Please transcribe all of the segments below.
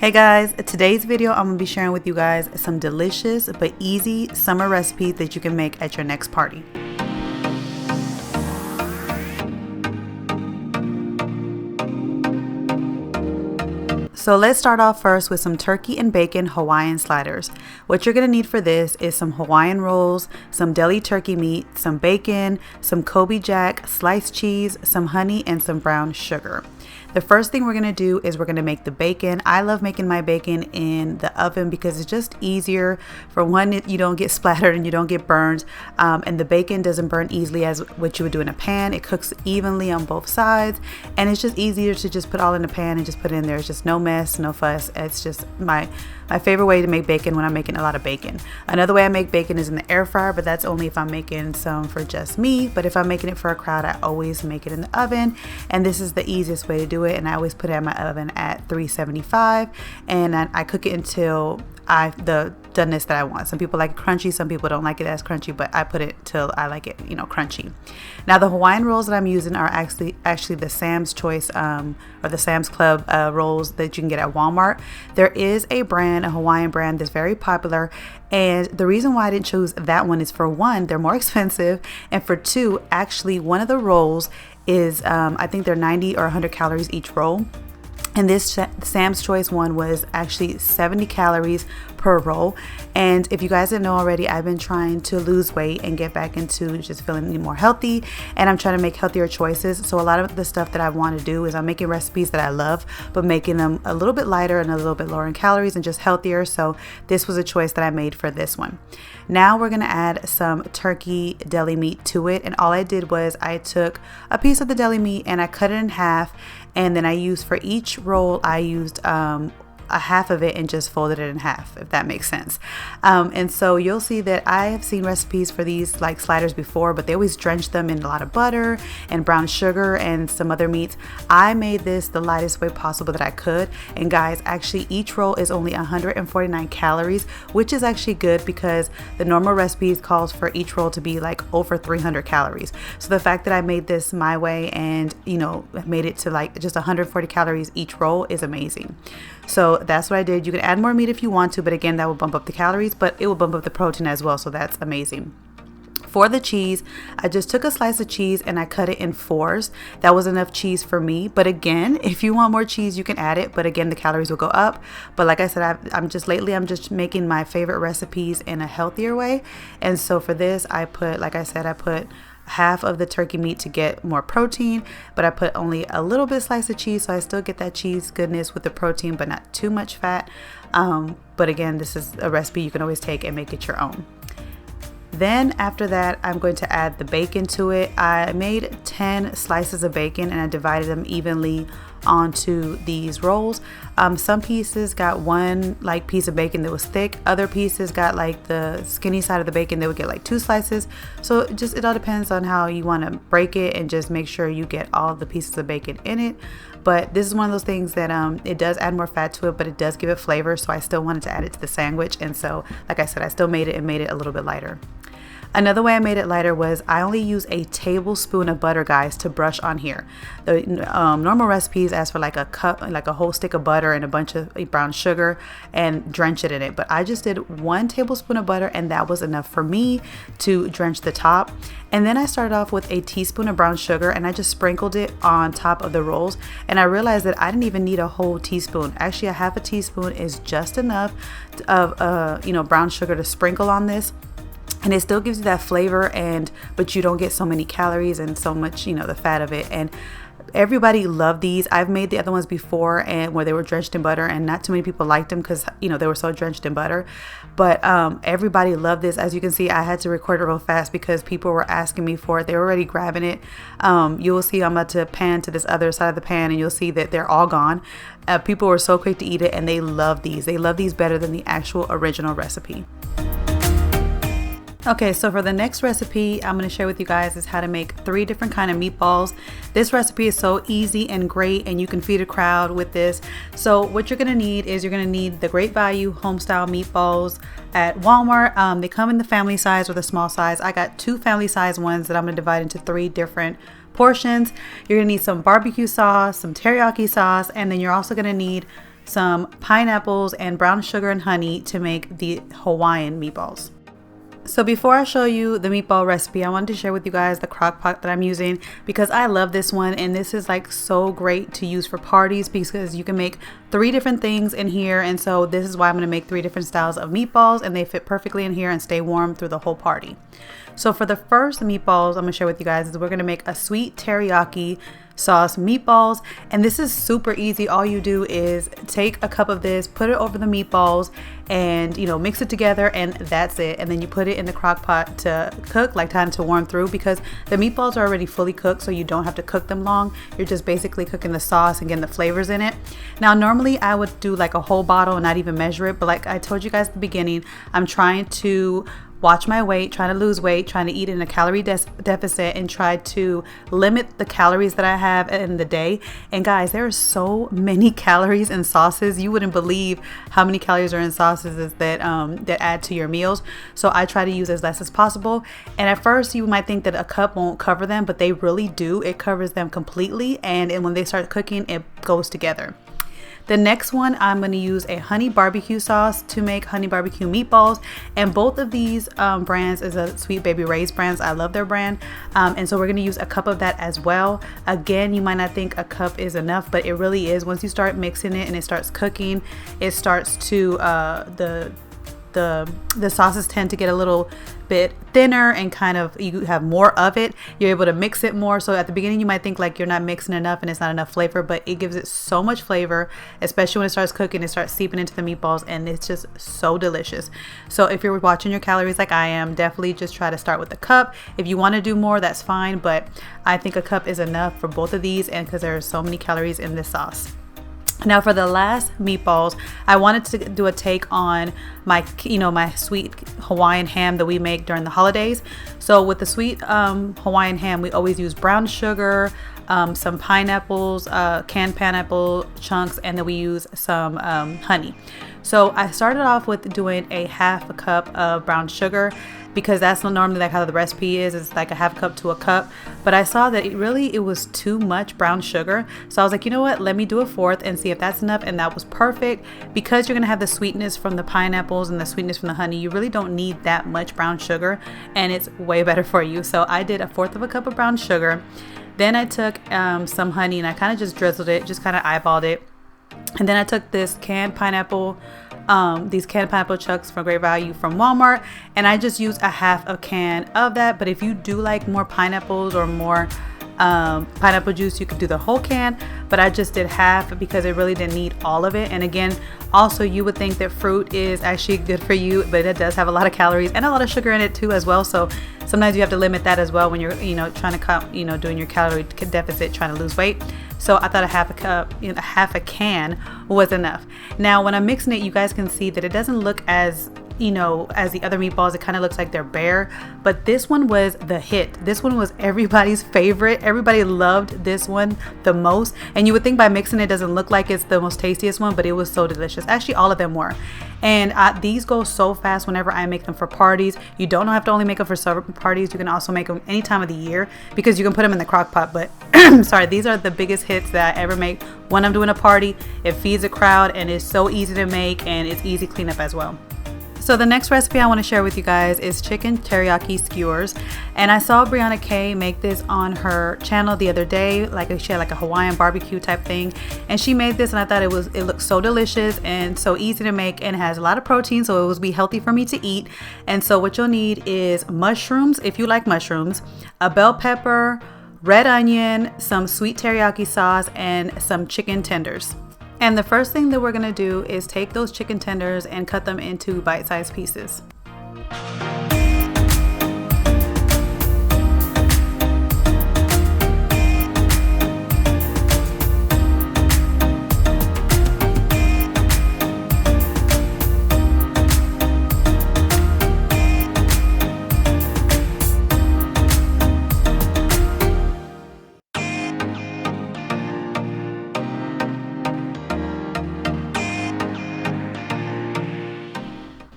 Hey guys, today's video I'm going to be sharing with you guys some delicious but easy summer recipes that you can make at your next party. So let's start off first with some turkey and bacon Hawaiian sliders. What you're going to need for this is some Hawaiian rolls, some deli turkey meat, some bacon, some Kobe Jack, sliced cheese, some honey, and some brown sugar. The first thing we're going to do is we're going to make the bacon. I love making my bacon in the oven because it's just easier. For one, you don't get splattered and you don't get burned, and the bacon doesn't burn easily as what you would do in a pan. It cooks evenly on both sides, and it's just easier to just put all in a pan and just put it in there. It's just no mess, no fuss. It's just my favorite way to make bacon when I'm making a lot of bacon. Another way I make bacon is in the air fryer, but that's only if I'm making some for just me. But if I'm making it for a crowd, I always make it in the oven, and this is the easiest way to do it. And I always put it in my oven at 375, and I cook it until the doneness that I want. Some people like it crunchy, some people don't like it as crunchy, but I put it till I like it, crunchy. Now the Hawaiian rolls that I'm using are actually the Sam's Choice or the Sam's Club rolls that you can get at Walmart. There is a Hawaiian brand that's very popular, and the reason why I didn't choose that one is, for one, they're more expensive, and for two, actually one of the rolls is I think they're 90 or 100 calories each roll. And this Sam's Choice one was actually 70 calories per roll. And if you guys didn't know already, I've been trying to lose weight and get back into just feeling more healthy. And I'm trying to make healthier choices. So a lot of the stuff that I want to do is I'm making recipes that I love, but making them a little bit lighter and a little bit lower in calories and just healthier. So this was a choice that I made for this one. Now we're going to add some turkey deli meat to it. And all I did was I took a piece of the deli meat and I cut it in half. And then I used, for each roll, I used a half of it and just folded it in half, if that makes sense. And so you'll see that I have seen recipes for these like sliders before, but they always drench them in a lot of butter and brown sugar and some other meats. I made this the lightest way possible that I could. And guys, actually each roll is only 149 calories, which is actually good because the normal recipes calls for each roll to be like over 300 calories. So the fact that I made this my way and made it to like just 140 calories each roll is amazing. So that's what I did. You can add more meat if you want to, but again, that will bump up the calories, but it will bump up the protein as well. So that's amazing. For the cheese, I just took a slice of cheese and I cut it in fours. That was enough cheese for me. But again, if you want more cheese, you can add it. But again, the calories will go up. But like I said, I'm just making my favorite recipes in a healthier way. And so for this, I put half of the turkey meat to get more protein, but I put only a little bit slice of cheese, so I still get that cheese goodness with the protein, but not too much fat. But again, this is a recipe you can always take and make it your own. Then after that, I'm going to add the bacon to it. I made 10 slices of bacon and I divided them evenly onto these rolls. Some pieces got one piece of bacon that was thick. Other pieces got like the skinny side of the bacon. They would get like 2 slices. So it all depends on how you want to break it, and just make sure you get all the pieces of bacon in it. But this is one of those things that it does add more fat to it, but it does give it flavor. So I still wanted to add it to the sandwich. And so, like I said, I still made it and made it a little bit lighter. Another way I made it lighter was I only use a tablespoon of butter, guys, to brush on here. The normal recipes ask for like a cup, like a whole stick of butter and a bunch of brown sugar and drench it in it. But I just did 1 tablespoon of butter, and that was enough for me to drench the top. And then I started off with a teaspoon of brown sugar and I just sprinkled it on top of the rolls. And I realized that I didn't even need a whole teaspoon. Actually, a half a teaspoon is just enough of brown sugar to sprinkle on this. And it still gives you that flavor, but you don't get so many calories and so much, the fat of it. And everybody loved these. I've made the other ones before, and where they were drenched in butter, and not too many people liked them because they were so drenched in butter. But everybody loved this. As you can see, I had to record it real fast because people were asking me for it. They were already grabbing it. You will see I'm about to pan to this other side of the pan, and you'll see that they're all gone. People were so quick to eat it, and they love these. They love these better than the actual original recipe. Okay, so for the next recipe I'm going to share with you guys is how to make 3 different kind of meatballs. This recipe is so easy and great, and you can feed a crowd with this. So what you're going to need is the Great Value home style meatballs at Walmart. They come in the family size or the small size. I got 2 family size ones that I'm going to divide into 3 different portions. You're going to need some barbecue sauce, some teriyaki sauce, and then you're also going to need some pineapples, and brown sugar and honey to make the Hawaiian meatballs. So before I show you the meatball recipe, I wanted to share with you guys the crock pot that I'm using because I love this one, and this is like so great to use for parties because you can make 3 different things in here. And so this is why I'm going to make 3 different styles of meatballs, and they fit perfectly in here and stay warm through the whole party. So for the first meatballs I'm going to share with you guys is we're going to make a sweet teriyaki sauce meatballs, and this is super easy. All you do is take a cup of this, put it over the meatballs, and mix it together, and that's it. And then you put it in the crock pot to cook, like time to warm through, because the meatballs are already fully cooked, so you don't have to cook them long. You're just basically cooking the sauce and getting the flavors in it. Now normally I would do like a whole bottle and not even measure it, but like I told you guys at the beginning, I'm trying to watch my weight, trying to lose weight, trying to eat in a calorie deficit, and try to limit the calories that I have in the day. And guys, there are so many calories in sauces. You wouldn't believe how many calories are in sauces that add to your meals. So I try to use as less as possible. And at first you might think that a cup won't cover them, but they really do. It covers them completely. And when they start cooking, it goes together. The next one, I'm going to use a honey barbecue sauce to make honey barbecue meatballs. And both of these brands is a Sweet Baby Ray's brands. I love their brand. And so we're going to use a cup of that as well. Again, you might not think a cup is enough, but it really is. Once you start mixing it and it starts cooking, it starts to, the sauces tend to get a little bit thinner, and kind of you have more of it. You're able to mix it more. So at the beginning you might think like you're not mixing enough and it's not enough flavor, but it gives it so much flavor, especially when it starts cooking. It starts seeping into the meatballs, and it's just so delicious. So if you're watching your calories like I am, definitely just try to start with a cup. If you want to do more, that's fine, but I think a cup is enough for both of these, and because there are so many calories in this sauce. Now for the last meatballs, I wanted to do a take on my sweet Hawaiian ham that we make during the holidays. So with the sweet Hawaiian ham, we always use brown sugar, some pineapples, canned pineapple chunks, and then we use some honey. So I started off with doing a half a cup of brown sugar, because that's normally like how the recipe is. It's like a half cup to a cup. But I saw that it was too much brown sugar. So I was like, you know what? Let me do a fourth and see if that's enough. And that was perfect, because you're gonna have the sweetness from the pineapples and the sweetness from the honey. You really don't need that much brown sugar, and it's way better for you. So I did a fourth of a cup of brown sugar. Then I took some honey, and I kind of just drizzled it, just kind of eyeballed it. And then I took this canned pineapple, these canned pineapple chunks from Great Value from Walmart, and I just used a half a can of that. But if you do like more pineapples or more pineapple juice, you could do the whole can, but I just did half because it really didn't need all of it. And again, also you would think that fruit is actually good for you, but it does have a lot of calories and a lot of sugar in it too as well. So sometimes you have to limit that as well when you're trying to cut, doing your calorie deficit, trying to lose weight. So I thought a half a cup, half a can was enough. Now when I'm mixing it, you guys can see that it doesn't look as as the other meatballs. It kind of looks like they're bare, but this one was the hit. This one was everybody's favorite. Everybody loved this one the most, and you would think by mixing it doesn't look like it's the most tastiest one, but it was so delicious. Actually, all of them were. And these go so fast whenever I make them for parties. You don't have to only make them for certain parties. You can also make them any time of the year, because you can put them in the crock pot. But sorry, these are the biggest hits that I ever make when I'm doing a party. It feeds a crowd, and it's so easy to make, and it's easy cleanup as well. So the next recipe I want to share with you guys is chicken teriyaki skewers. And I saw Brianna K make this on her channel the other day. She had like a Hawaiian barbecue type thing. And she made this, and I thought it looked so delicious and so easy to make, and has a lot of protein, so it would be healthy for me to eat. And so what you'll need is mushrooms, if you like mushrooms, a bell pepper, red onion, some sweet teriyaki sauce, and some chicken tenders. And the first thing that we're going to do is take those chicken tenders and cut them into bite-sized pieces.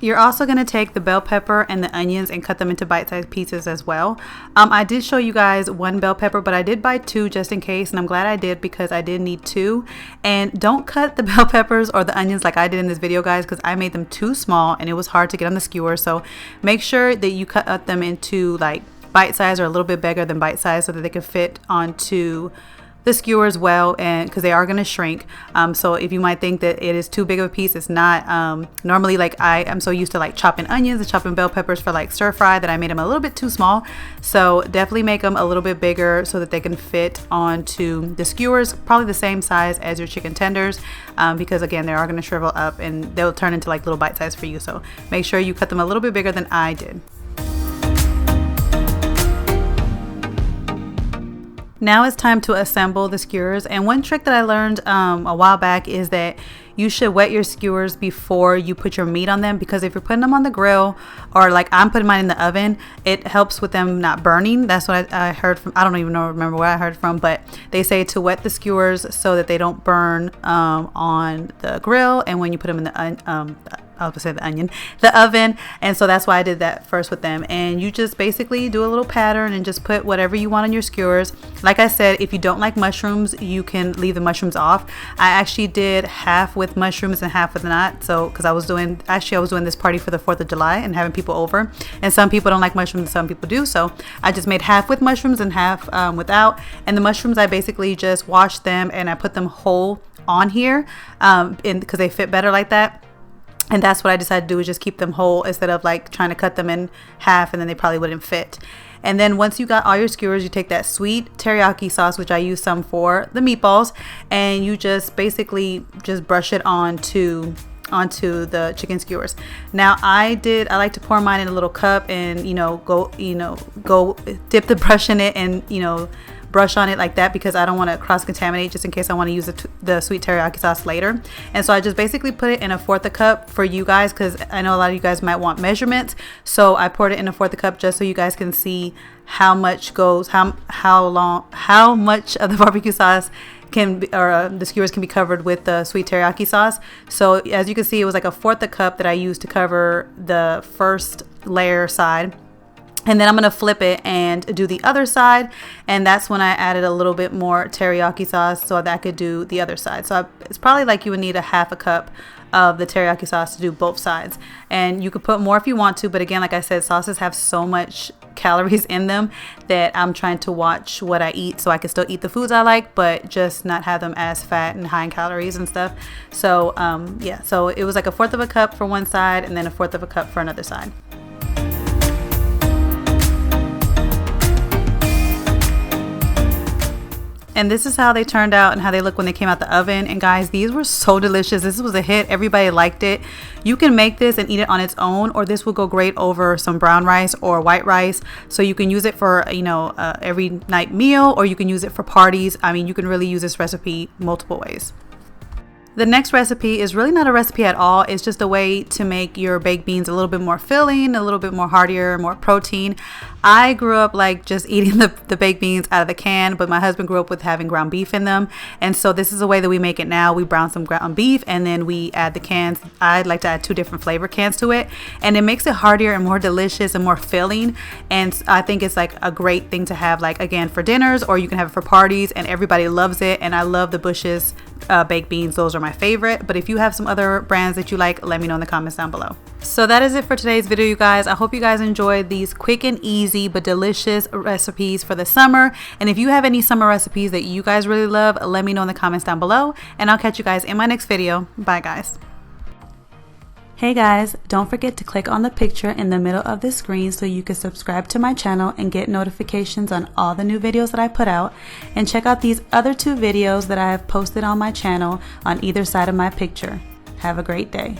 You're also going to take the bell pepper and the onions and cut them into bite-sized pieces as well. I did show you guys one bell pepper, but I did buy two just in case, and I'm glad I did because I did need two. And don't cut the bell peppers or the onions like I did in this video, guys, because I made them too small and it was hard to get on the skewer. So make sure that you cut them into like bite size or a little bit bigger than bite size so that they can fit onto the skewer as well, and because they are going to shrink. So if you might think that it is too big of a piece, it's not. Normally, like I am so used to like chopping onions and chopping bell peppers for like stir fry that I made them a little bit too small. So definitely make them a little bit bigger so that they can fit onto the skewers, probably the same size as your chicken tenders, because again, they are going to shrivel up and they'll turn into like little bite size for you. So make sure you cut them a little bit bigger than I did. Now it's time to assemble the skewers, and one trick that I learned a while back is that you should wet your skewers before you put your meat on them, because if you're putting them on the grill, or like I'm putting mine in the oven, it helps with them not burning. That's what I heard from, I don't even remember where I heard from, but they say to wet the skewers so that they don't burn on the grill, and when you put them in the I was gonna say the oven. And so that's why I did that first with them. And you just basically do a little pattern and just put whatever you want on your skewers. Like I said, if you don't like mushrooms, you can leave the mushrooms off. I actually did half with mushrooms and half with not. So, because I was doing this party for the 4th of July and having people over. And some people don't like mushrooms, some people do. So I just made half with mushrooms and half without. And the mushrooms, I basically just washed them and I put them whole on here because they fit better like that. And that's what I decided to do, is just keep them whole instead of like trying to cut them in half and then they probably wouldn't fit. And then once you got all your skewers, you take that sweet teriyaki sauce, which I use some for the meatballs, and you just basically just brush it onto the chicken skewers. Now I like to pour mine in a little cup and go dip the brush in it and brush on it like that, because I don't want to cross contaminate, just in case I want to use the sweet teriyaki sauce later. And so I just basically put it in 1/4 a cup for you guys, because I know a lot of you guys might want measurements. So I poured it in 1/4 a cup just so you guys can see how much goes, how much of the barbecue sauce can be, or the skewers can be covered with the sweet teriyaki sauce. So as you can see, it was like 1/4 a cup that I used to cover the first layer side. And then I'm going to flip it and do the other side. And that's when I added a little bit more teriyaki sauce so that I could do the other side. So it's probably like you would need 1/2 a cup of the teriyaki sauce to do both sides. And you could put more if you want to. But again, like I said, sauces have so much calories in them that I'm trying to watch what I eat so I can still eat the foods I like, but just not have them as fat and high in calories and stuff. So yeah, so it was like 1/4 of a cup for one side and then 1/4 of a cup for another side. And this is how they turned out and how they look when they came out the oven. And guys, these were so delicious. This was a hit. Everybody liked it. You can make this and eat it on its own, or this will go great over some brown rice or white rice. So you can use it for, every night meal, or you can use it for parties. I mean, you can really use this recipe multiple ways. The next recipe is really not a recipe at all. It's just a way to make your baked beans a little bit more filling, a little bit more heartier, more protein. I grew up like just eating the baked beans out of the can, but my husband grew up with having ground beef in them. And so this is the way that we make it now. We brown some ground beef and then we add the cans. I like to add 2 different flavor cans to it, and it makes it heartier and more delicious and more filling. And I think it's like a great thing to have, like, again, for dinners, or you can have it for parties, and everybody loves it. And I love the Bush's baked beans. Those are my favorite. But if you have some other brands that you like, let me know in the comments down below. So that is it for today's video, you guys. I hope you guys enjoyed these quick and easy but delicious recipes for the summer. And if you have any summer recipes that you guys really love, let me know in the comments down below, and I'll catch you guys in my next video. Bye, guys. Hey guys, don't forget to click on the picture in the middle of the screen so you can subscribe to my channel and get notifications on all the new videos that I put out. And check out these other 2 videos that I have posted on my channel on either side of my picture. Have a great day.